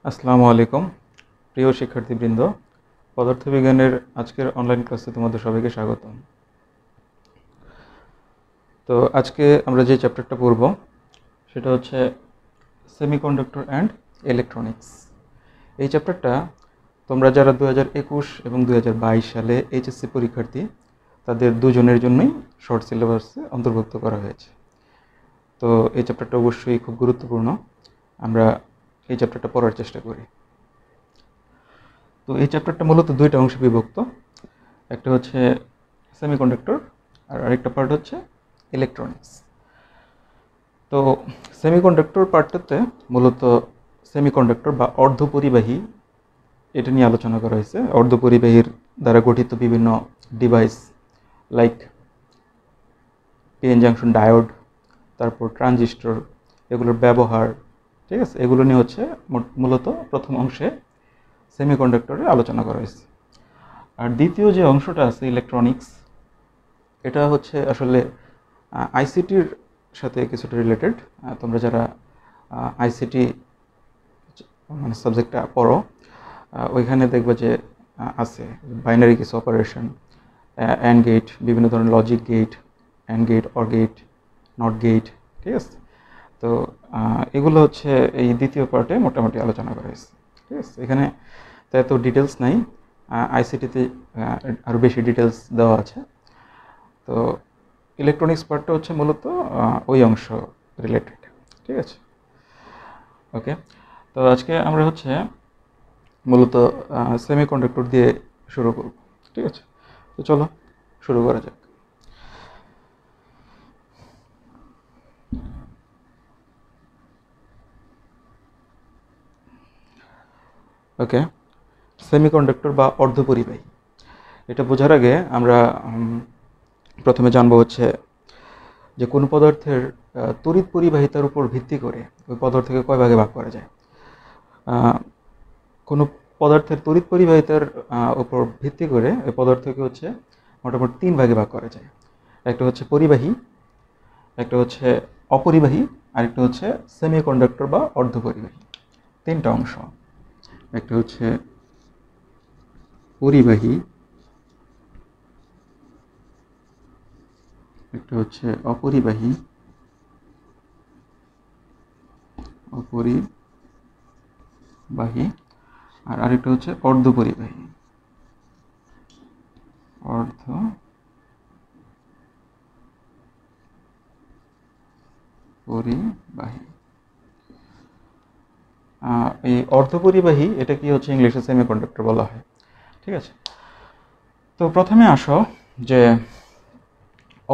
আসসালামু আলাইকুম প্রিয় শিক্ষার্থীবৃন্দ। পদার্থবিজ্ঞানের আজকের অনলাইন ক্লাসে তোমাদের সবাইকে স্বাগতম। তো আজকে আমরা যে চ্যাপ্টারটা পড়ব সেটা হচ্ছে সেমিকন্ডাক্টর অ্যান্ড ইলেকট্রনিক্স। এই চ্যাপ্টারটা তোমরা যারা 2021 এবং 2022 সালে এইচএসসি পরীক্ষার্থী তাদের দুজনের জন্যই শর্ট সিলেবাসে অন্তর্ভুক্ত করা হয়েছে। তো এই চ্যাপ্টারটা অবশ্যই খুব গুরুত্বপূর্ণ, আমরা এই চ্যাপ্টারটা পড়ার চেষ্টা করি। তো এই চ্যাপ্টারটা মূলত দুইটা অংশে বিভক্ত, একটা হচ্ছে সেমিকন্ডাক্টর আর আরেকটা পার্ট হচ্ছে ইলেকট্রনিক্স। তো সেমিকন্ডাক্টর পার্টটাতে মূলত সেমিকন্ডাক্টর বা অর্ধপরিবাহী এটা নিয়ে আলোচনা করা হয়েছে। অর্ধপরিবাহীর দ্বারা গঠিত বিভিন্ন device like PN junction diode, তারপর ট্রানজিস্টর, এগুলোর ব্যবহার, ঠিক আছে, এগুলো নিয়ে হচ্ছে মূলত প্রথম অংশে সেমিকন্ডাক্টরে আলোচনা করা হয়েছে। আর দ্বিতীয় যে অংশটা আছে ইলেকট্রনিক্স, এটা হচ্ছে আসলে আইসিটির সাথে কিছুটা রিলেটেড। তোমরা যারা আইসিটি মানে সাবজেক্টটা পড়ো ওইখানে দেখবে যে আছে বাইনারি কিছু অপারেশন, অ্যান্ড গেট, বিভিন্ন ধরনের logic gate, and gate, or gate, not gate, ঠিক আছে। তো এগুলো হচ্ছে এই দ্বিতীয় পার্টে মোটামুটি আলোচনা করা হয়েছে, ঠিক আছে। এখানে তো এত ডিটেলস নাই, আইসিটিতে আরও বেশি ডিটেলস দেওয়া আছে। তো ইলেকট্রনিক্স পার্টটা হচ্ছে মূলত ওই অংশ রিলেটেড, ঠিক আছে। ওকে, তো আজকে আমরা হচ্ছে মূলত সেমিকন্ডাক্টর দিয়ে শুরু করব, ঠিক আছে। তো চলো শুরু করা যাক। ওকে, সেমিকন্ডাক্টর বা অর্ধপরিবাহী, এটা বোঝার আগে আমরা প্রথমে জানবো হচ্ছে যে কোনো পদার্থের তড়িৎ পরিবাহিতার উপর ভিত্তি করে ওই পদার্থকে কয় ভাগে ভাগ করা যায়। কোনো পদার্থের তড়িৎ পরিবাহিতার উপর ভিত্তি করে ওই পদার্থকে হচ্ছে মোটামুটি তিন ভাগে ভাগ করা যায়। একটা হচ্ছে পরিবাহী, একটা হচ্ছে অপরিবাহী, আরেকটা হচ্ছে সেমিকন্ডাক্টর বা অর্ধপরিবাহী। তিনটা অংশ, একটা হচ্ছে পরিবাহী, একটা হচ্ছে অপরিবাহী, আর আরেকটা হচ্ছে অর্ধপরিবাহী, এই অর্ধপরিবাহী এটা কি হচ্ছে ইংলিশে সেমিকন্ডাক্টর বলা হয়, ঠিক আছে। তো প্রথমে আসো যে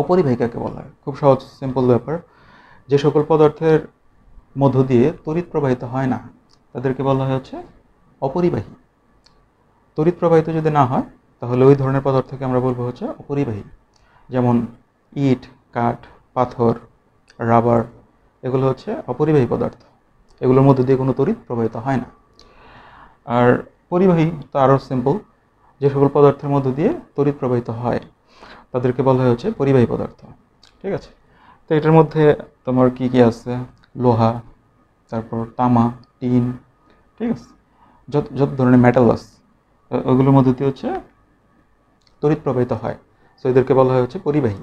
অপরিবাহী কাকে বলা হয়। খুব সহজ সিম্পল ব্যাপার, যে সকল পদার্থের মধ্য দিয়ে তড়িৎ প্রবাহিত হয় না তাদেরকে বলা হয় হচ্ছে অপরিবাহী। তড়িৎ প্রবাহিত যদি না হয় তাহলে ওই ধরনের পদার্থকে আমরা বলবো হচ্ছে অপরিবাহী। যেমন ইট, কাঠ, পাথর, রাবার, এগুলো হচ্ছে অপরিবাহী পদার্থ, এগুলোর মধ্যে দিয়ে কোনো তড়িৎ প্রবাহিত হয় না। আর পরিবাহী তো আরও সিম্পল, যে সকল পদার্থের মধ্য দিয়ে তড়িৎ প্রবাহিত হয় তাদেরকে বলা হয় হচ্ছে পরিবাহী পদার্থ, ঠিক আছে। তো এটার মধ্যে তোমার কি কি আছে, লোহা, তারপর তামা, টিন, ঠিক আছে, যত যত ধরনের মেটাল আছে ওইগুলোর মধ্যে দিয়ে হচ্ছে তড়িৎ প্রবাহিত হয়, সো এদেরকে বলা হয় হচ্ছে পরিবাহী।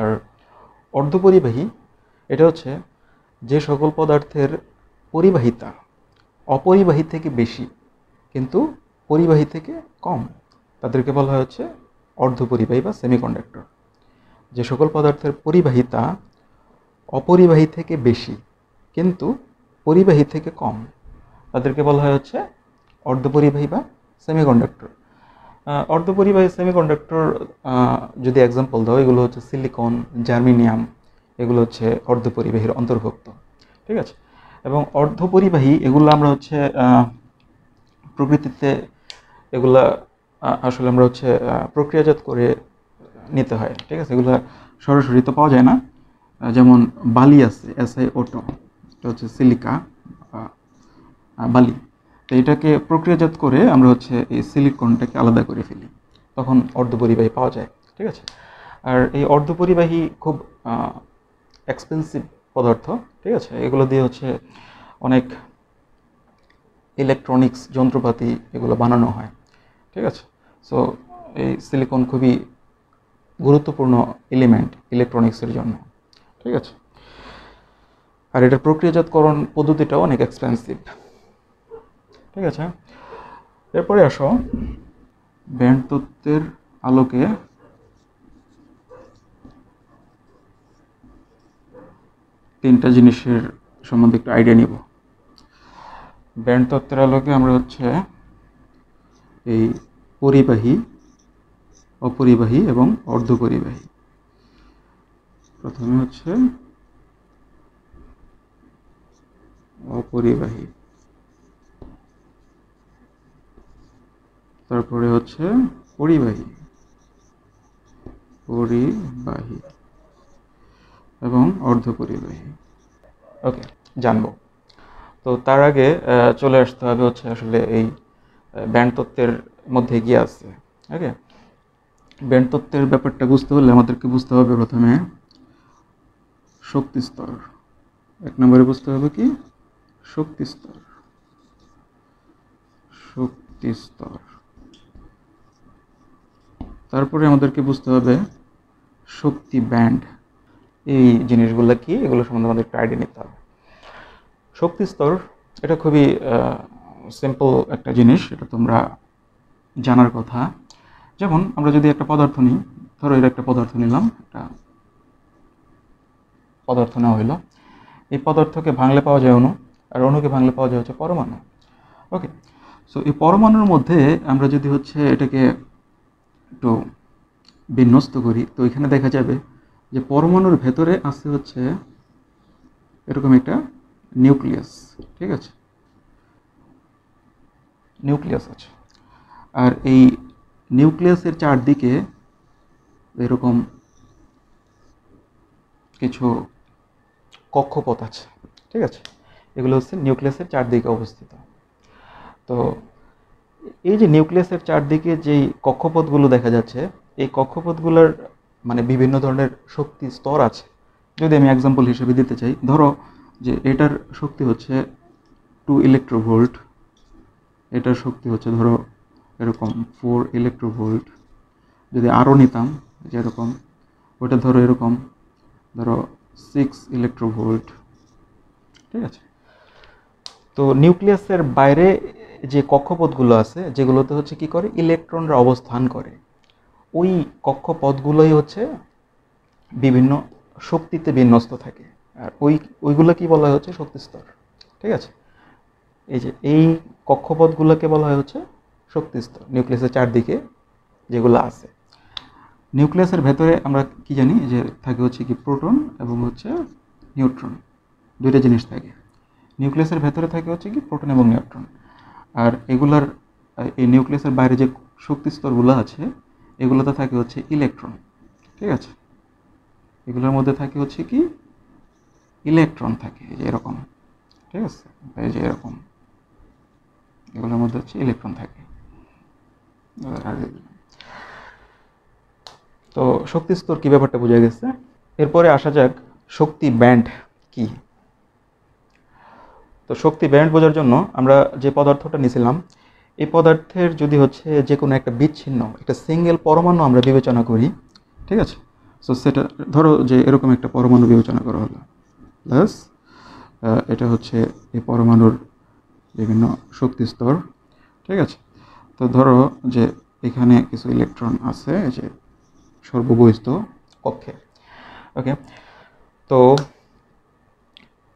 আর অর্ধপরিবাহী এটা হচ্ছে যে সকল পদার্থের পরিবাহিতা অপরিবাহী থেকে বেশি কিন্তু পরিবাহী থেকে কম, তাদেরকে বলা হয় হচ্ছে অর্ধপরিবাহী বা সেমিকন্ডাক্টর। যে সকল পদার্থের পরিবাহিতা অপরিবাহী থেকে বেশি কিন্তু পরিবাহী থেকে কম, তাদেরকে বলা হয় হচ্ছে অর্ধপরিবাহী বা সেমিকন্ডাক্টর। অর্ধপরিবাহী সেমিকন্ডাক্টর যদি এক্সাম্পল দাও, এগুলো হচ্ছে সিলিকন, জার্মেনিয়াম, এগুলো হচ্ছে অর্ধপরিবাহীর অন্তর্ভুক্ত, ঠিক আছে। এবং অর্ধপরিবাহী এগুলো আমরা হচ্ছে প্রকৃতিতে এগুলা আসলে আমরা হচ্ছে প্রক্রিয়াজাত করে নিতে হয়, ঠিক আছে। এগুলো সরাসরি তো পাওয়া যায় না। যেমন বালি আছে, SiO2, এটা হচ্ছে সিলিকা বালি। তো এটাকে প্রক্রিয়াজাত করে আমরা হচ্ছে এই সিলিকনটাকে আলাদা করে ফেলি, তখন অর্ধপরিবাহী পাওয়া যায়, ঠিক আছে। আর এই অর্ধপরিবাহী খুব এক্সপেন্সিভ পদার্থ, ঠিক আছে। এগুলো দিয়ে হচ্ছে অনেক ইলেকট্রনিক্স যন্ত্রপাতি এগুলো বানানো হয়, ঠিক আছে। সো এই সিলিকন খুবই গুরুত্বপূর্ণ এলিমেন্ট ইলেকট্রনিক্সের জন্য, ঠিক আছে। আর এটার প্রক্রিয়াজাতকরণ পদ্ধতিটাও অনেক এক্সপেন্সিভ, ঠিক আছে। এরপরে আসো ব্যান্ড তত্ত্বের আলোকে তিনটা জিনিসের সম্বন্ধে একটু আইডিয়া নিব। ব্যান্ড তত্ত্বের আলোকে আমরা হচ্ছে এই পরিবাহী, অপরিবাহী এবং অর্ধপরিবাহী। প্রথমে হচ্ছে অপরিবাহী, তারপরে হচ্ছে পরিবাহী, পরিবাহী এবং অর্ধপরিবাহী। ওকে, জানবো। তো তার আগে চলে আসতে হবে হচ্ছে আসলে এই ব্যান্ড তত্ত্বের মধ্যে কি আছে। ওকে, ব্যান্ড তত্ত্বের ব্যাপারটা বুঝতে হলে আমাদেরকে বুঝতে হবে প্রথমে শক্তি স্তর। এক নম্বরে বুঝতে হবে কি শক্তি স্তর, শক্তি স্তর। তারপরে আমাদেরকে বুঝতে হবে শক্তি ব্যান্ড। এই জিনিসগুলো কি, এগুলো সম্বন্ধে আমাদের একটা আইডিয়া নিতে হবে। শক্তি স্তর এটা খুবই সিম্পল একটা জিনিস, এটা তোমরা জানার কথা। যেমন আমরা যদি একটা পদার্থ নিই, ধরো এর একটা পদার্থ নিলাম, একটা পদার্থ নেওয়া হইলো। এই পদার্থকে ভাঙলে পাওয়া যায় অণু, আর অণুকে ভাঙলে পাওয়া যায় হচ্ছে পরমাণু। ওকে, সো এই পরমাণুর মধ্যে আমরা যদি হচ্ছে এটাকে একটু বিন্যস্ত করি, তো এখানে দেখা যাবে যে পরমাণুর ভেতরে আছে হচ্ছে এরকম একটা নিউক্লিয়াস, ঠিক আছে, নিউক্লিয়াস আছে। আর এই নিউক্লিয়াসের চারদিকে এরকম কিছু কক্ষপথ আছে, ঠিক আছে। এগুলো হচ্ছে নিউক্লিয়াসের চারদিকে অবস্থিত। তো এই যে নিউক্লিয়াসের চারদিকে যেই কক্ষপথগুলো দেখা যাচ্ছে, এই কক্ষপথগুলোর মানে বিভিন্ন ধরনের শক্তি স্তর আছে। যদি আমি এক্সাম্পল হিসেবে দিতে চাই, ধরো যে এটার শক্তি হচ্ছে 2 ইলেকট্রোভোল্ট, এটার শক্তি হচ্ছে ধরো এরকম 4 ইলেকট্রোভোল্ট। যদি আরও নিতাম যেরকম, ওটা ধরো এরকম ধরো 6 ইলেকট্রোভোল্ট, ঠিক আছে। তো নিউক্লিয়াসের বাইরে যে কক্ষপথগুলো আছে, যেগুলোতে হচ্ছে কি করে ইলেকট্রনরা অবস্থান করে, ওই কক্ষপথগুলোই হচ্ছে বিভিন্ন শক্তিতে বিন্যস্ত থাকে। আর ওইগুলো কি বলা হয় হচ্ছে শক্তি স্তর, ঠিক আছে। এই যে এই কক্ষপথগুলোকে বলা হয় হচ্ছে শক্তি স্তর, নিউক্লিয়াসের চারদিকে যেগুলো আছে। নিউক্লিয়াসের ভেতরে আমরা কি জানি যে থাকে হচ্ছে কি প্রোটন এবং হচ্ছে নিউট্রন, দুইটা জিনিস থাকে। নিউক্লিয়াসের ভেতরে থাকে হচ্ছে কি প্রোটন এবং নিউট্রন। আর এগুলার এই নিউক্লিয়াসের বাইরে যে শক্তি স্তরগুলো আছে, এগুলোতে থাকে হচ্ছে ইলেকট্রন, ঠিক আছে। এগুলোর মধ্যে থাকে হচ্ছে কি ইলেকট্রন থাকে, এই যে এরকম, ঠিক আছে, এই যে এরকম, এগুলোর মধ্যে হচ্ছে ইলেকট্রন থাকে। তো শক্তি স্তর কি, ব্যাপারটা বোঝা গেছে। এরপরে আসা যাক শক্তি ব্যান্ড কি। তো শক্তি ব্যান্ড বোঝার জন্য আমরা যে পদার্থটা নিয়েছিলাম, এই পদার্থের যদি হচ্ছে যে কোনো একটা বিচ্ছিন্ন একটা সিঙ্গেল পরমাণু আমরা বিবেচনা করি, ঠিক আছে। সো সেটা ধরো যে এরকম একটা পরমাণু বিবেচনা করা হলো, প্লাস এটা হচ্ছে এই পরমাণুর বিভিন্ন শক্তি স্তর, ঠিক আছে। তো ধরো যে এখানে কিছু ইলেকট্রন আছে যে সর্ববহিস্থ কক্ষে। ওকে, তো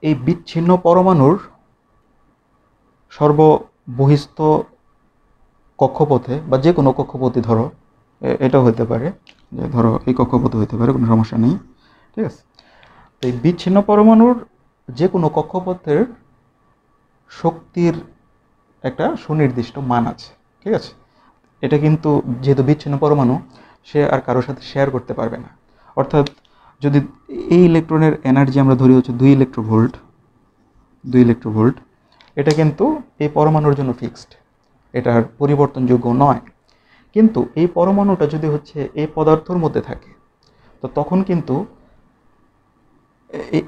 এই বিচ্ছিন্ন পরমাণুর সর্ববহিস্থ কক্ষপথে বা যে কোনো কক্ষপথে, ধরো এটাও হতে পারে, যে ধরো এই কক্ষপথে হতে পারে, কোনো সমস্যা নেই, ঠিক আছে। তো এই বিচ্ছিন্ন পরমাণুর যে কোনো কক্ষপথের শক্তির একটা সুনির্দিষ্ট মান আছে, ঠিক আছে। এটা কিন্তু যেহেতু বিচ্ছিন্ন পরমাণু, সে আর কারোর সাথে শেয়ার করতে পারবে না। অর্থাৎ যদি এই ইলেকট্রনের এনার্জি আমরা ধরি হচ্ছে 2 ইলেকট্রোভোল্ট, 2 ইলেকট্রোভোল্ট, এটা কিন্তু এই পরমাণুর জন্য ফিক্সড, এটার পরিবর্তনযোগ্য নয়। কিন্তু এই পরমাণুটা যদি হচ্ছে এই পদার্থের মধ্যে থাকে, তো তখন কিন্তু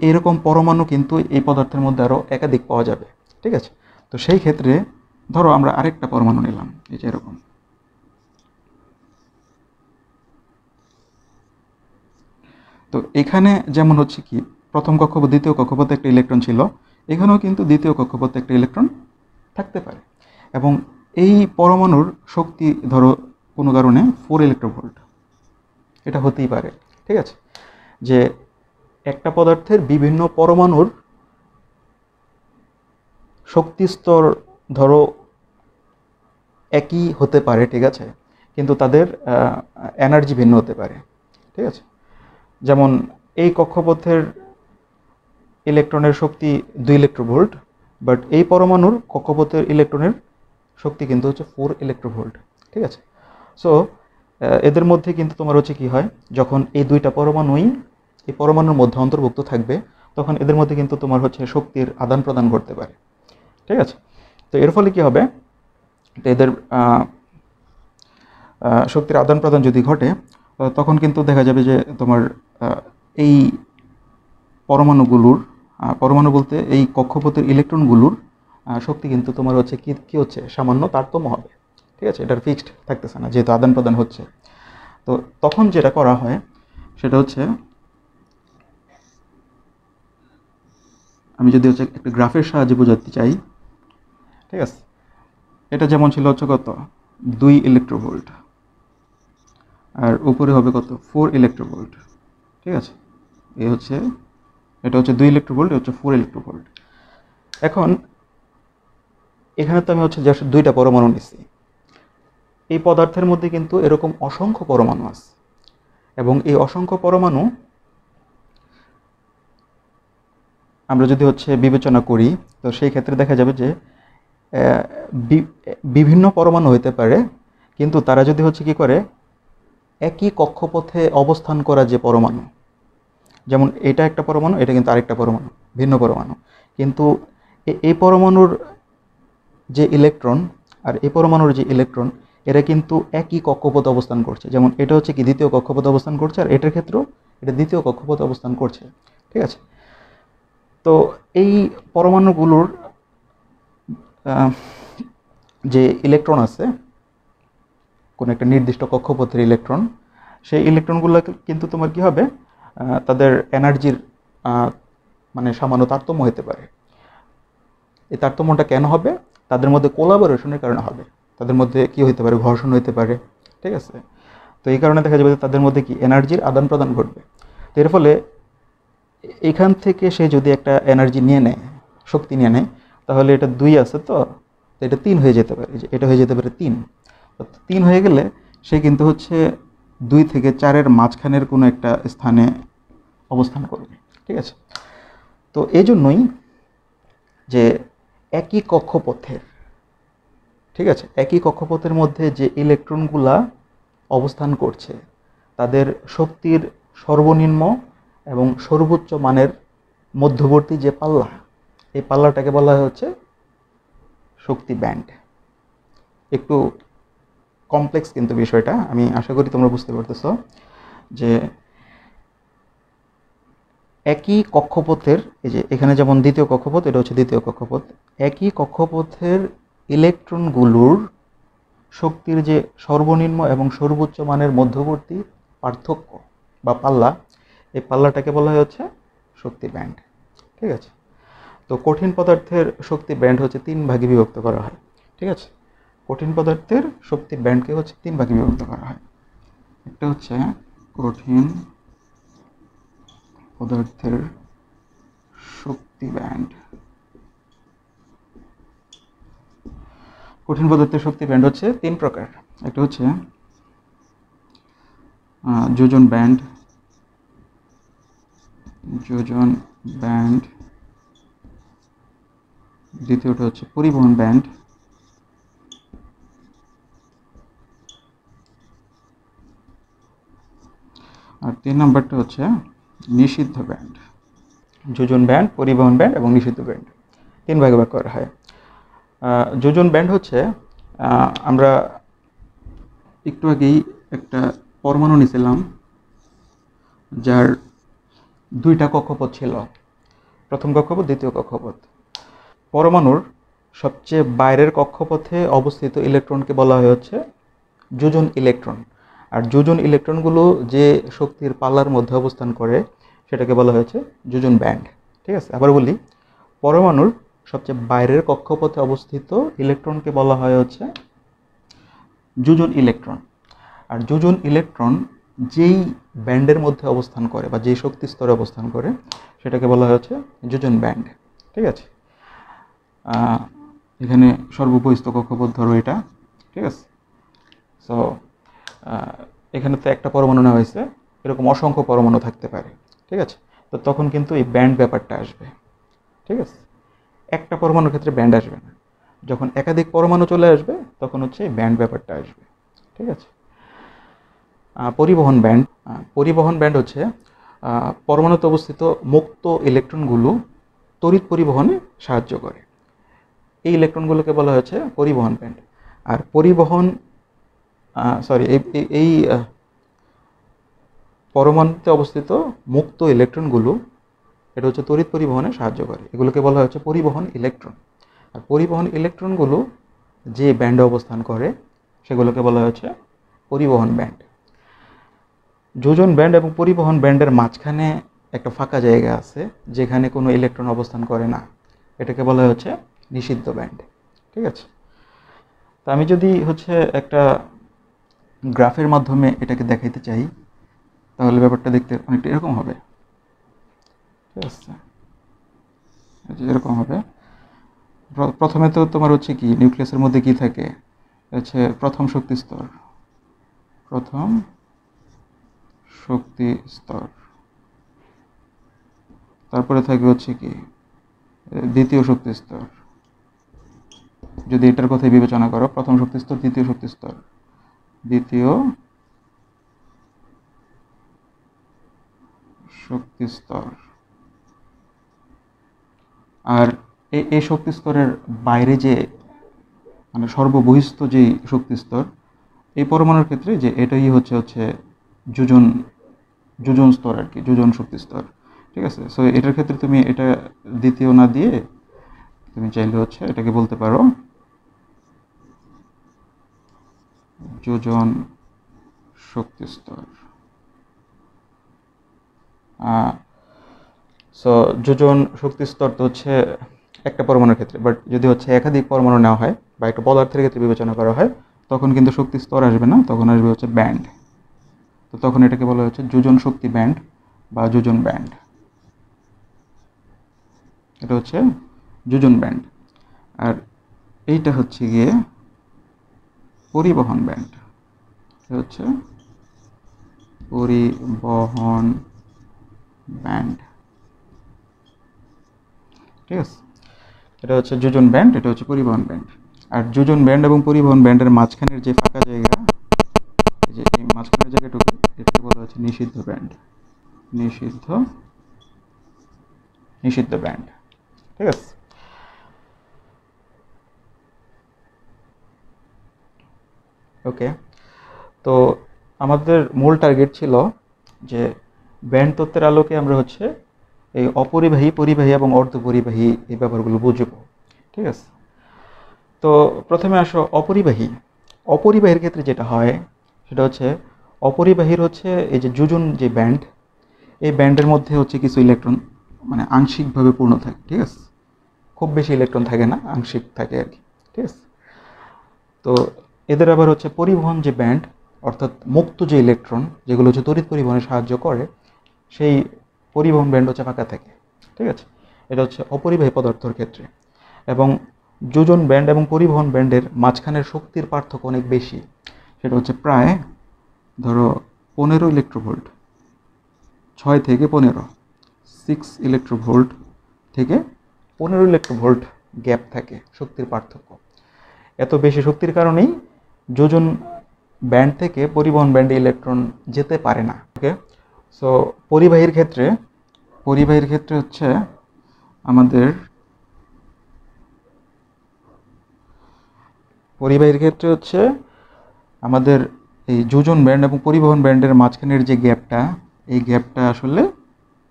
এরকম পরমাণু কিন্তু এই পদার্থের মধ্যে আরও একাধিক পাওয়া যাবে, ঠিক আছে। তো সেই ক্ষেত্রে ধরো আমরা আরেকটা পরমাণু নিলাম, এই যে এরকম। তো এখানে যেমন হচ্ছে কি প্রথম কক্ষপথ দ্বিতীয় কক্ষপথে একটা ইলেকট্রন ছিল, এখানেও কিন্তু দ্বিতীয় কক্ষপথে একটা ইলেকট্রন থাকতে পারে। এবং এই পরমাণুর শক্তি ধরো কোনো কারণে 4 ইলেকট্রোভোল্ট, এটা হতেই পারে। ঠিক আছে, যে একটা পদার্থের বিভিন্ন পরমাণুর শক্তি স্তর ধরো একই হতে পারে, ঠিক আছে, কিন্তু তাদের এনার্জি ভিন্ন হতে পারে। ঠিক আছে, যেমন এই কক্ষপথের ইলেকট্রনের শক্তি 2 ইলেকট্রোভোল্ট, বাট এই পরমাণুর কক্ষপথের ইলেকট্রনের শক্তি কিন্তু হচ্ছে 4 ইলেকট্রোভোল্ট। ঠিক আছে, সো এদের মধ্যে কিন্তু তোমার হচ্ছে কি হয়, যখন এই দুইটা পরমাণুই এই পরমাণুর মধ্যে অন্তর্ভুক্ত থাকবে, তখন এদের মধ্যে কিন্তু তোমার হচ্ছে শক্তির আদান প্রদান করতে পারে। ঠিক আছে, তো এর ফলে কি হবে, এদের শক্তির আদান প্রদান যদি ঘটে, তখন কিন্তু দেখা যাবে যে তোমার এই পরমাণু বলতে এই কক্ষপথের ইলেকট্রনগুলোর শক্তি কিন্তু তোমার হচ্ছে কি হচ্ছে, সামান্য তারতম্য হবে। ঠিক আছে, এটার ফিক্সড থাকতেছে না, যেহেতু আদান প্রদান হচ্ছে। তো তখন যেটা করা হয় সেটা হচ্ছে, আমি যদি হচ্ছে একটা গ্রাফের সাহায্যে বোঝাতে চাই, ঠিক আছে, এটা যেমন ছিল হচ্ছে কত 2 ইলেকট্রোভোল্ট, আর উপরে হবে কত 4 ইলেকট্রোভোল্ট। ঠিক আছে, এটা হচ্ছে 2 ইলেকট্রোভোল্ট, এটা হচ্ছে 4 ইলেকট্রোভোল্ট। এখন এখানে তো আমি হচ্ছে জাস্ট দুইটা পরমাণু নিচ্ছি, এই পদার্থের মধ্যে কিন্তু এরকম অসংখ্য পরমাণু আছে, এবং এই অসংখ্য পরমাণু আমরা যদি হচ্ছে বিবেচনা করি, তো সেই ক্ষেত্রে দেখা যাবে যে বিভিন্ন পরমাণু হইতে পারে, কিন্তু তারা যদি হচ্ছে কি করে একই কক্ষপথে অবস্থান করা যে পরমাণু, যেমন এটা একটা পরমাণু, এটা কিন্তু আরেকটা পরমাণু, ভিন্ন পরমাণু, কিন্তু এই পরমাণুর যে ইলেকট্রন আর এই পরমাণুর যে ইলেকট্রন, এরা কিন্তু একই কক্ষপথে অবস্থান করছে। যেমন এটা হচ্ছে কি দ্বিতীয় কক্ষপথে অবস্থান করছে, আর এটার ক্ষেত্রেও এটা দ্বিতীয় কক্ষপথে অবস্থান করছে। ঠিক আছে, তো এই পরমাণুগুলোর যে ইলেকট্রন আছে, কোনো একটা নির্দিষ্ট কক্ষপথের ইলেকট্রন, সেই ইলেকট্রনগুলো কিন্তু তোমার কি হবে, তাদের এনার্জির মানে সামান্য তারতম্য হতে পারে। এই তারতম্যটা কেন হবে, তাদের মধ্যে কোলাবোরেশনের কারণে হবে, তাদের মধ্যে কি হতে পারে, ঘর্ষণ হতে পারে। ঠিক আছে, তো এই কারণে দেখা যাবে যে তাদের মধ্যে কি এনার্জির আদান প্রদান ঘটবে। তো এর ফলে এখান থেকে সে যদি একটা এনার্জি নিয়ে নেয়, শক্তি নিয়ে নেয়, তাহলে এটা 2 আছে, তো এটা 3 হয়ে যেতে পারে, এটা হয়ে যেতে পারে 3। 3 হয়ে গেলে সে কিন্তু হচ্ছে 2 থেকে 4-এর মাঝখানের কোনো একটা স্থানে অবস্থান করবে। ঠিক আছে, তো এই জন্যই যে একই কক্ষপথের, ঠিক আছে, একই কক্ষপথের মধ্যে যে ইলেকট্রনগুলা অবস্থান করছে, তাদের শক্তির সর্বনিম্ন এবং সর্বোচ্চ মানের মধ্যবর্তী যে পাল্লা, এই পাল্লাটাকে বলা হয় হচ্ছে শক্তি ব্যান্ড। একটু কমপ্লেক্স কিন্তু বিষয়টা, আমি আশা করি তোমরা বুঝতে পারতেছো যে একই কক্ষপথের, এই যে এখানে যেমন দ্বিতীয় কক্ষপথ, এটা হচ্ছে দ্বিতীয় কক্ষপথ, একই কক্ষপথের ইলেকট্রনগুলোর শক্তির যে সর্বনিম্ন এবং সর্বোচ্চ মানের মধ্যবর্তী পার্থক্য বা পাল্লা, এই পাল্লাটাকে বলা হয় হচ্ছে শক্তি ব্যান্ড। ঠিক আছে, তো কঠিন পদার্থের শক্তি ব্যান্ড হচ্ছে 3 ভাগে বিভক্ত করা হয়। ঠিক আছে, কঠিন পদার্থের শক্তি ব্যান্ডকে হচ্ছে 3 ভাগে বিভক্ত করা হয়। একটা হচ্ছে কঠিন পদার্থের শক্তি ব্যান্ড। কঠিন পদার্থের শক্তি ব্যান্ড হচ্ছে 3 প্রকার। একটা হচ্ছে যোজন ব্যান্ড, দ্বিতীয়টা হচ্ছে পরিবহন ব্যান্ড, আর 3 নম্বরটা হচ্ছে নিষিদ্ধ ব্যান্ড। যোজন ব্যান্ড, পরিবহন ব্যান্ড এবং নিষিদ্ধ ব্যান্ড 3 ভাগে ভাগ করা হয়। যোজন ব্যান্ড হচ্ছে, আমরা একটু আগেই একটা পরমাণু নিয়েছিলাম যার 2টা কক্ষপথ ছিল, প্রথম কক্ষপথ দ্বিতীয় কক্ষপথ। পরমাণুর সবচেয়ে বাইরের কক্ষপথে অবস্থিত ইলেকট্রনকে বলা হয় হচ্ছে যোজন ইলেকট্রন। আর যোজন ইলেকট্রনগুলো যে শক্তির পাল্লার মধ্যে অবস্থান করে সেটাকে বলা হয়েছে যোজন ব্যান্ড। ঠিক আছে, আবার বলি, পরমাণুর সবচেয়ে বাইরের কক্ষপথে অবস্থিত ইলেকট্রনকে বলা হয় হচ্ছে যোজন ইলেকট্রন। আর যোজন ইলেকট্রন যেই ব্যান্ডের মধ্যে অবস্থান করে বা যেই শক্তি স্তরে অবস্থান করে সেটাকে বলা হয় হচ্ছে যোজন ব্যান্ড। ঠিক আছে, এখানে সর্ববহিস্থ কক্ষপথ ধরো এটা। ঠিক আছে, সো এখানে তো একটা পরমাণু নেওয়া হয়েছে, এরকম অসংখ্য পরমাণু থাকতে পারে। ঠিক আছে, তো তখন কিন্তু এই ব্যান্ড ব্যাপারটা আসবে। ঠিক আছে, একটা পরমাণুর ক্ষেত্রে ব্যান্ড আসবে না, যখন একাধিক পরমাণু চলে আসবে তখন হচ্ছে এই ব্যান্ড ব্যাপারটা আসবে। ঠিক আছে, পরিবহন ব্যান্ড। পরিবহন ব্যান্ড হচ্ছে পরমাণুতে অবস্থিত মুক্ত ইলেকট্রনগুলো তড়িৎ পরিবহনে সাহায্য করে। এই ইলেকট্রনগুলোকে বলা হয়েছে পরিবহন ব্যান্ড। আর পরিবহন এই পরমাণুতে অবস্থিত মুক্ত ইলেকট্রনগুলো এটা হচ্ছে তড়িৎ পরিবহনে সাহায্য করে, এগুলোকে বলা হচ্ছে পরিবহন ইলেকট্রন। আর পরিবহন ইলেকট্রনগুলো যে ব্যান্ডে অবস্থান করে সেগুলোকে বলা হচ্ছে পরিবহন ব্যান্ড। যোজন ব্যান্ড এবং পরিবহন ব্যান্ডের মাঝখানে একটা ফাঁকা জায়গা আছে যেখানে কোনো ইলেকট্রন অবস্থান করে না, এটাকে বলা হচ্ছে নিষিদ্ধ ব্যান্ড। ঠিক আছে, তো আমি যদি হচ্ছে একটা গ্রাফের মাধ্যমে এটাকে দেখাইতে চাই তাহলে ব্যাপারটা দেখতে অনেকটা এরকম হবে। ঠিক আছে, এরকম হবে। প্রথমে তো তোমার হচ্ছে কি নিউক্লিয়াসের মধ্যে কি থাকে, হচ্ছে প্রথম শক্তি স্তর, প্রথম শক্তি স্তর। তারপরে থাকে হচ্ছে কি দ্বিতীয় শক্তি স্তর, যদি এটার কথাই বিবেচনা করো, প্রথম শক্তি স্তর, দ্বিতীয় শক্তি স্তর, দ্বিতীয় শক্তি স্তর। আর এই শক্তি স্তরের বাইরে যে মানে সর্ববহিস্থ যেই শক্তি স্তর, এই পরমাণুর ক্ষেত্রে যে এটাই হচ্ছে যোজন যোজন স্তর আর কি, যোজন শক্তি স্তর। ঠিক আছে, সো এটার ক্ষেত্রে তুমি এটা দ্বিতীয় না দিয়ে তুমি চাইলে হচ্ছে এটাকে বলতে পারো যোজন শক্তি স্তর। সো যোজন শক্তি স্তর তো হচ্ছে একটা পরমাণুর ক্ষেত্রে, বাট যদি হচ্ছে একাধিক পরমাণু নেওয়া হয় বা একটা পদার্থের ক্ষেত্রে বিবেচনা করা হয় তখন কিন্তু শক্তি স্তর আসবে না, তখন আসবে হচ্ছে ব্যান্ড। তো তখন এটাকে বলা হচ্ছে যোজন শক্তি ব্যান্ড বা যোজন ব্যান্ড। এটা হচ্ছে যোজন ব্যান্ড। আর এইটা হচ্ছে গিয়ে পরিবহন ব্যান্ড। এটা হচ্ছে পরিবহন ব্যান্ড। ঠিক আছে, এটা হচ্ছে যোজন ব্যান্ড, এটা হচ্ছে পরিবহন ব্যান্ড। আর যোজন ব্যান্ড এবং পরিবহন ব্যান্ডের মাঝখানের যে ফাঁকা জায়গা, যে এই মাঝখানের জায়গাটুকু, এটাকে বলা হচ্ছে নিষিদ্ধ ব্যান্ড। নিষিদ্ধ ব্যান্ড। ঠিক আছে, ওকে। তো আমাদের মূল টার্গেট ছিল যে ব্যান্ড তত্ত্বের আলোকে আমরা হচ্ছে এই অপরিবাহী, পরিবাহী এবং অর্ধপরিবাহী এই ব্যাপারগুলো বুঝবো। ঠিক আছে, তো প্রথমে আসো অপরিবাহী। অপরিবাহীর ক্ষেত্রে যেটা হয় সেটা হচ্ছে অপরিবাহীর হচ্ছে এই যে যোজন যে ব্যান্ড, এই ব্যান্ডের মধ্যে হচ্ছে কিছু ইলেকট্রন মানে আংশিকভাবে পূর্ণ থাকে। ঠিক আছে, খুব বেশি ইলেকট্রন থাকে না, আংশিক থাকে আর কি। ঠিক আছে, তো এদের আবার হচ্ছে পরিবহন যে ব্যান্ড, অর্থাৎ মুক্ত যে ইলেকট্রন যেগুলো হচ্ছে তড়িৎ পরিবহনে সাহায্য করে, সেই পরিবহন ব্যান্ড হচ্ছে ফাঁকা থাকে। ঠিক আছে, এটা হচ্ছে অপরিবাহী পদার্থের ক্ষেত্রে। এবং যোজন ব্যান্ড এবং পরিবহন ব্যান্ডের মাঝখানের শক্তির পার্থক্য অনেক বেশি, সেটা হচ্ছে প্রায় ধরো 15 ইলেকট্রোভোল্ট, 6 থেকে 15, 6 ইলেকট্রোভোল্ট থেকে 15 ইলেকট্রোভোল্ট গ্যাপ থাকে শক্তির পার্থক্য। এত বেশি শক্তির কারণেই যোজন ব্যান্ড থেকে পরিবহন ব্যান্ডে ইলেকট্রন যেতে পারে না। ওকে, সো পরিবাহীর ক্ষেত্রে হচ্ছে আমাদের এই যোজন ব্যান্ড এবং পরিবহন ব্যান্ডের মাঝখানের যে গ্যাপটা, এই গ্যাপটা আসলে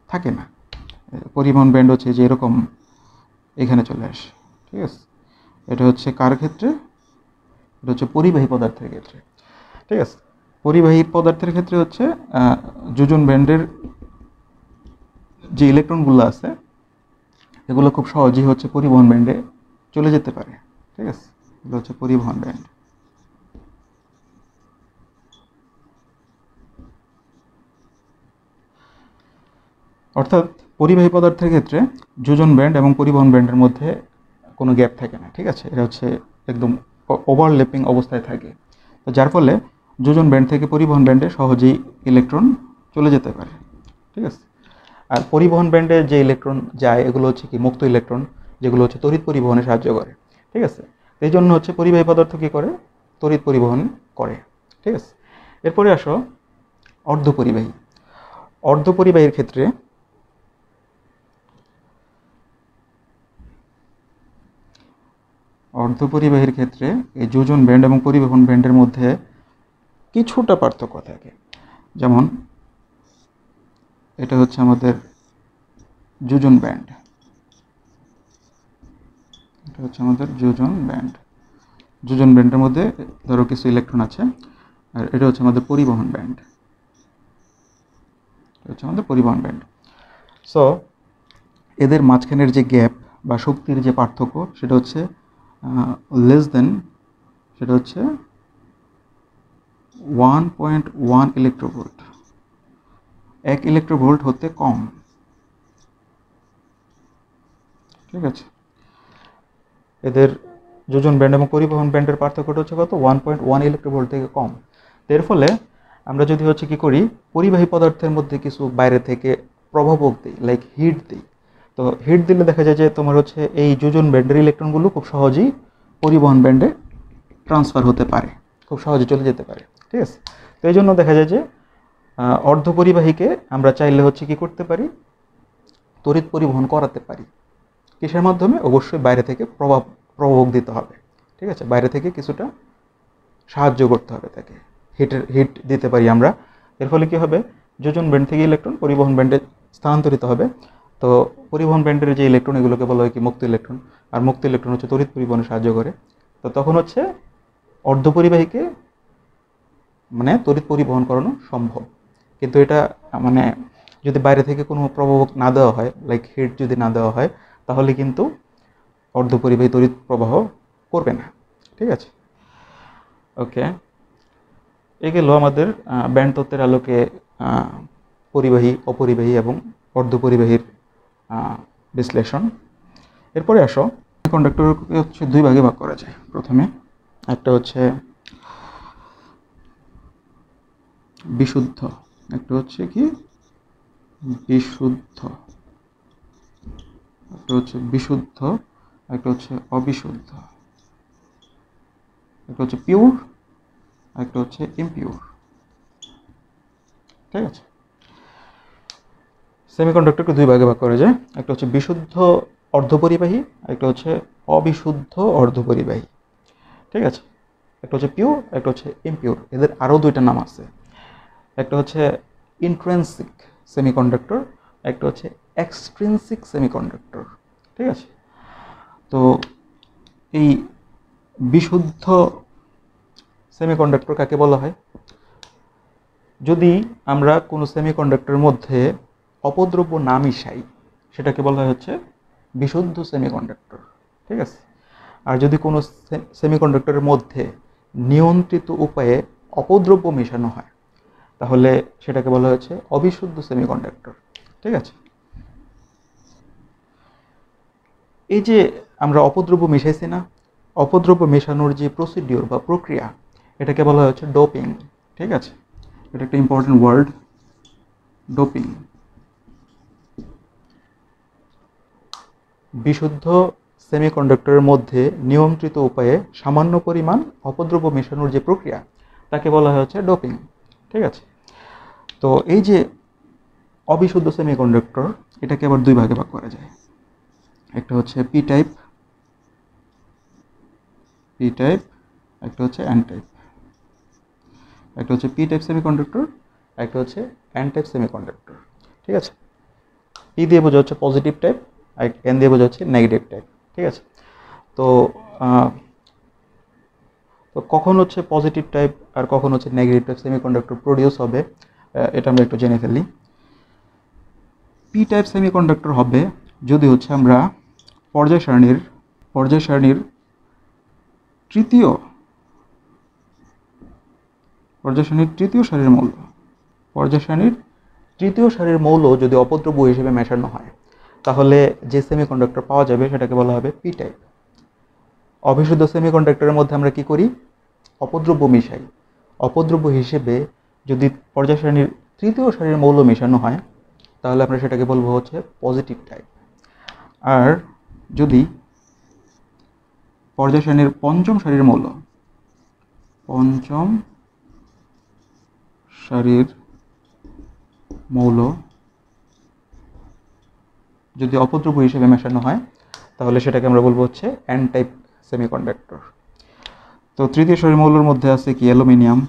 থাকে না। পরিবহন ব্যান্ড হচ্ছে যে এরকম এখানে চলে আসে। ঠিক আছে, এটা হচ্ছে কার ক্ষেত্রে? এটা হচ্ছে পরিবাহী পদার্থের ক্ষেত্রে। ঠিক আছে, পরিবাহী পদার্থের ক্ষেত্রে হচ্ছে যোজন ব্যান্ডের যে ইলেকট্রনগুলো আছে এগুলো খুব সহজেই হচ্ছে পরিবহন ব্যান্ডে চলে যেতে পারে। ঠিক আছে, এগুলো হচ্ছে পরিবহন ব্যান্ড। অর্থাৎ পরিবাহী পদার্থের ক্ষেত্রে যোজন ব্যান্ড এবং পরিবহন ব্যান্ডের মধ্যে কোনো গ্যাপ থাকে না। ঠিক আছে, এটা হচ্ছে একদম ওভারল্যাপিং অবস্থায় থাকে, তো যার ফলে যোজন ব্যান্ড থেকে পরিবহন ব্যান্ডে সহজেই ইলেকট্রন চলে যেতে পারে। ঠিক আছে, আর পরিবহন ব্যান্ডে যে ইলেকট্রন যায় এগুলো হচ্ছে কি মুক্ত ইলেকট্রন, যেগুলো হচ্ছে তড়িৎ পরিবহনে সাহায্য করে। ঠিক আছে, এই জন্য হচ্ছে পরিবাহী পদার্থ কী করে? তড়িৎ পরিবহন করে। ঠিক আছে, এরপরে আসো অর্ধপরিবাহী। অর্ধপরিবাহীর ক্ষেত্রে এই যোজন ব্যান্ড এবং পরিবহন ব্যান্ডের মধ্যে কিছুটা পার্থক্য থাকে। যেমন এটা হচ্ছে আমাদের যোজন ব্যান্ড, এটা হচ্ছে আমাদের যোজন ব্যান্ড। যোজন ব্যান্ডের মধ্যে ধরো কিছু ইলেকট্রন আছে, আর এটা হচ্ছে আমাদের পরিবহন ব্যান্ড, এটা হচ্ছে আমাদের পরিবহন ব্যান্ড। সো এদের মাঝখানের যে গ্যাপ বা শক্তির যে পার্থক্য সেটা হচ্ছে লেস দেন, সেটা হচ্ছে 1.1 ইলেকট্রোভোল্ট। 1 ইলেকট্রোভোল্ট হতে কম। ঠিক আছে, এদের যোজন ব্যান্ড এবং পরিবহন ব্যান্ডের পার্থক্যটা হচ্ছে কত? 1.1 ইলেকট্রোভোল্ট থেকে কম। এর ফলে আমরা যদি হচ্ছে কি করি, পরিবাহী পদার্থের মধ্যে কিছু বাইরে থেকে প্রভাবক দিই, লাইক হিট দিই, তো হিট দিলে দেখা যায় যে তোমার হচ্ছে এই যোজন ব্যান্ডের ইলেকট্রনগুলো খুব সহজেই পরিবহন ব্যান্ডে ট্রান্সফার হতে পারে, খুব সহজে চলে যেতে পারে। ঠিক আছে, তো এই জন্য দেখা যায় যে অর্ধপরিবাহীকে আমরা চাইলে হচ্ছে কি করতে পারি, তড়িৎ পরিবহন করাতে পারি। কিসের মাধ্যমে? অবশ্যই বাইরে থেকে প্রভাবক দিতে হবে। ঠিক আছে, বাইরে থেকে কিছুটা সাহায্য করতে হবে তাকে, হিট দিতে পারি আমরা। এর ফলে কি হবে? যোজন ব্যান্ড থেকে ইলেকট্রন পরিবহন ব্যান্ডে স্থানান্তরিত হবে। তো পরিবহন ব্যান্ডের যে ইলেকট্রন এগুলোকে বলা হয় কি মুক্ত ইলেকট্রন, আর মুক্ত ইলেকট্রন হচ্ছে তড়িৎ পরিবহনে সাহায্য করে। তো তখন হচ্ছে অর্ধপরিবাহীকে মানে তড়িৎ পরিবহন করানো সম্ভব। কিন্তু এটা মানে যদি বাইরে থেকে কোনো প্রভাবক না দেওয়া হয়, লাইক হিট যদি না দেওয়া হয়, তাহলে কিন্তু অর্ধপরিবাহী তড়িৎ প্রবাহ করবে না। ঠিক আছে, ওকে, এ গেল আমাদের ব্যান্ড তত্ত্বের আলোকে পরিবাহী, অপরিবাহী এবং অর্ধপরিবাহীর বিশ্লেষণ। এরপরে আসো সেমিকন্ডাক্টরকে হচ্ছে দুই ভাগে ভাগ করা যায়। প্রথমে একটা হচ্ছে বিশুদ্ধ, একটা হচ্ছে কি বিশুদ্ধ, একটা হচ্ছে বিশুদ্ধ, একটা হচ্ছে অবিশুদ্ধ, একটা হচ্ছে পিওর, একটা হচ্ছে ইমপিওর। ঠিক আছে, সেমিকন্ডাক্টরকে দুই ভাগে ভাগ করা যায়, একটা হচ্ছে বিশুদ্ধ অর্ধপরিবাহী, একটা হচ্ছে অবিশুদ্ধ অর্ধপরিবাহী। ঠিক আছে, একটা হচ্ছে পিওর, একটা হচ্ছে ইমপিওর। এদের আরও দুইটা নাম আছে, একটা হচ্ছে ইন্ট্রিনসিক সেমিকন্ডাক্টর, একটা হচ্ছে এক্সট্রিনসিক সেমিকন্ডাক্টর। ঠিক আছে, তো এই বিশুদ্ধ সেমিকন্ডাক্টর কাকে বলা হয়? যদি আমরা কোনো সেমিকন্ডাক্টরের মধ্যে অপদ্রব্য না মিশাই সেটাকে বলা হয় হচ্ছে বিশুদ্ধ সেমিকন্ডাক্টর। ঠিক আছে, আর যদি কোনো সেমিকন্ডাক্টরের মধ্যে নিয়ন্ত্রিত উপায়ে অপদ্রব্য মেশানো হয় তাহলে সেটাকে বলা হচ্ছে অবিশুদ্ধ সেমিকন্ডাক্টর। ঠিক আছে, এই যে আমরা অপদ্রব্য মিশাইছি না, অপদ্রব্য মেশানোর যে প্রসিডিওর বা প্রক্রিয়া এটাকে বলা হচ্ছে ডোপিং। ঠিক আছে, এটা একটা ইম্পর্টেন্ট ওয়ার্ড, ডোপিং। বিশুদ্ধ সেমিকন্ডাক্টরের মধ্যে নিয়ন্ত্রিত উপায়ে সামান্য পরিমাণ অপদ্রব্য মেশানোর যে প্রক্রিয়া তাকে বলা হয় হচ্ছে ডোপিং। ঠিক আছে, তো এই যে অবিশুদ্ধ সেমিকন্ডাক্টর এটাকে আবার দুই ভাগে ভাগ করা যায়, একটা হচ্ছে পি টাইপ, একটা হচ্ছে এন টাইপ। একটা হচ্ছে পি টাইপ সেমিকন্ডাক্টর, একটা হচ্ছে এন টাইপ সেমিকন্ডাক্টর। ঠিক আছে, পি দিয়ে বোঝা হচ্ছে পজিটিভ টাইপ, আর এন দিয়ে বোঝা হচ্ছে নেগেটিভ টাইপ। ঠিক আছে, তো আহ, তো কখন হচ্ছে পজিটিভ টাইপ আর কখন হচ্ছে নেগেটিভ টাইপ সেমিকন্ডাক্টর প্রডিউস হবে, এটা আমরা একটু জেনে ফেলি। পি টাইপ সেমিকন্ডাক্টর হবে যদি হচ্ছে আমরা পর্যায় সারণীর তৃতীয় সারির মৌল যদি অপদ্রব্য হিসেবে মেশানো হয়, তাহলে যে সেমিকন্ডাক্টর পাওয়া যাবে সেটাকে বলা হবে পি টাইপ। অবিশুদ্ধ সেমিকন্ডাক্টরের মধ্যে আমরা কি করি? অপদ্রব্য মিশাই। অপদ্রব্য হিসেবে যদি পর্যায় সারণীর তৃতীয় সারির মৌল মেশানো হয়, তাহলে আমরা সেটাকে বলবো হচ্ছে পজিটিভ টাইপ। আর যদি পর্যায় সারণীর পঞ্চম সারির মৌল যদি অপদ্রব্য হিসেবে মেশানো হয়, তাহলে সেটাকে আমরা বলবো হচ্ছে এন টাইপ সেমিকন্ডাক্টর। তো তৃতীয় সারির মৌলের মধ্যে আছে কি? অ্যালুমিনিয়াম,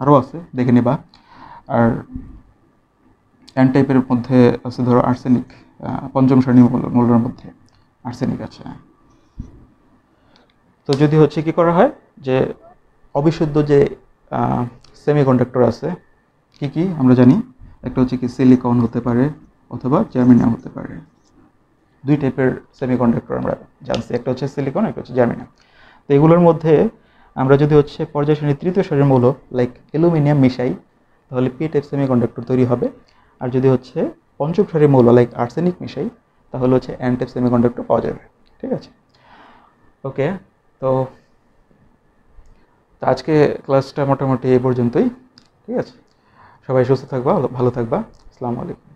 আরও আছে, দেখে নিবা। আর এন টাইপের মধ্যে আছে ধরো আর্সেনিক, পঞ্চম শ্রেণীর মৌলের মধ্যে আর্সেনিক আছে। তো যদি হচ্ছে কি করা হয় যে অবিশুদ্ধ যে সেমিকন্ডাক্টর আছে কি কি আমরা জানি, একটা হচ্ছে কি সিলিকন হতে পারে অথবা জার্মেনিয়াম হতে পারে। দুই টাইপের সেমিকন্ডাক্টর আমরা জানছি, একটা হচ্ছে সিলিকন, একটা হচ্ছে জার্মেনিয়াম। তো এগুলোর মধ্যে আমরা যদি হচ্ছে পর্যায় শ্রেণীর তৃতীয় সারির মৌল লাইক অ্যালুমিনিয়াম মিশাই, তাহলে পি টাইপ সেমিকন্ডাক্টর তৈরি হবে। আর যদি হচ্ছে পঞ্চম সারির মৌল লাইক আর্সেনিক মিশাই, তাহলে হচ্ছে এন টাইপ সেমিকন্ডাক্টর পাওয়া যাবে। ঠিক আছে, ওকে। তো আজকে ক্লাসটা মোটামুটি এই পর্যন্তই। ঠিক আছে, সবাই সুস্থ থাকবা, ভালো থাকবা। আসসালামু আলাইকুম।